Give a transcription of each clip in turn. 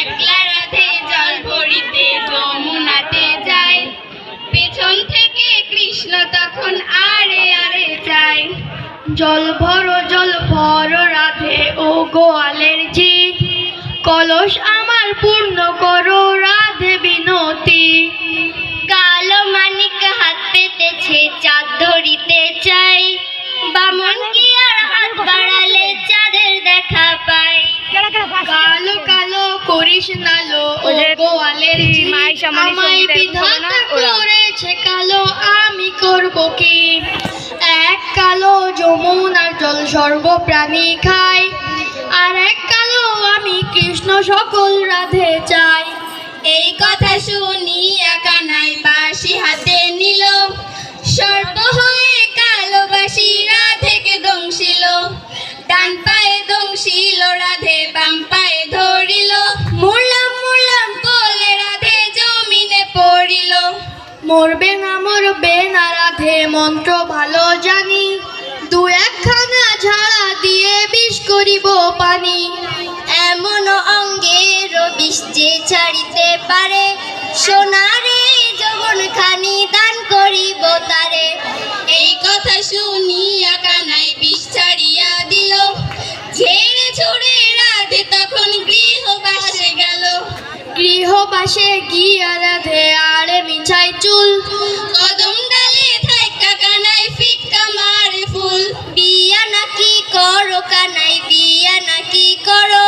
একলা রাধে জল ভরিতে যমুনাতে যায়, পেছন থেকে কৃষ্ণ তখন আরে আরে যায়। জল ভর রাধে ও গোয়ালের জি, কলস আমার পূর্ণ করো রাধে বিনতি। কালো মানিক হাত পেতেছে চাঁদ ধরিতে চাই, বামন কি আর হাত বাড়ালে চাঁদের দেখা পায়। কালো কালো করিস নালো ও গোয়ালের জি, আমায় বিধাতা করেছে কালো, আমি করব কি। এক কালো যমুনার জল সর্ব প্রাণী খায়, আর এক কালো আমি কৃষ্ণ সকল রাধে চাই। এই কথা শুনিয়া কানাই বাঁশি হাতে নিল, সর্প হয়ে কালো বাঁশি রাধেকে দংশিল। ডান পায়ে দংশিল রাধে, বাম পায়ে ধরিল, মুরলাম মুরলাম বলে রাধে জমিনে পড়িল। মরবে না রাধে মন্ত্র ভালো জানি, দু একখানা ঝাড়া দিয়ে বিষ করিব পানি। এমন অঙ্গের বিষ যে ছাড়িতে পারে, সোনারে যৌবন খানি দান করিব তারে। এই কথা শুনিয়া কানাই বিষ ছাড়িয়া দিল, ঝেড়ে ঝুড়ে রাধে তখন গৃহবাসে গেল। গৃহবাসে গিয়া রাধে আরে মিছাই চুল, কদম ডালে থাইকা কানাই ফিক্কা মারে ফুল। বিয়া নাকি করো কানাই, বিয়া নাকি করো,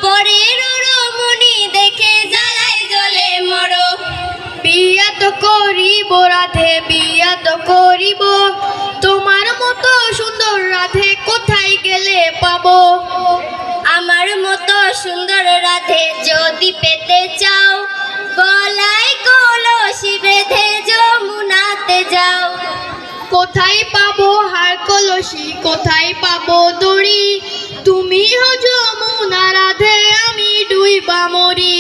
পরের রমণী দেখে জ্বালায় জ্বলে মরো। বিয়া তো করিব রাধে বিয়া তো করিব, তোমার মতো সুন্দর রাধে কোথায় গেলে পাবো। আমার মতো সুন্দর রাধে যদি পেতে চাও, গলায় কলসি বেঁধে যমুনাতে যাও। কোথায় পাবো হার কলসি, কোথায় পাবো দড়ি, তুমি হো যমুনা রাধে আমি ডুইবা মরি।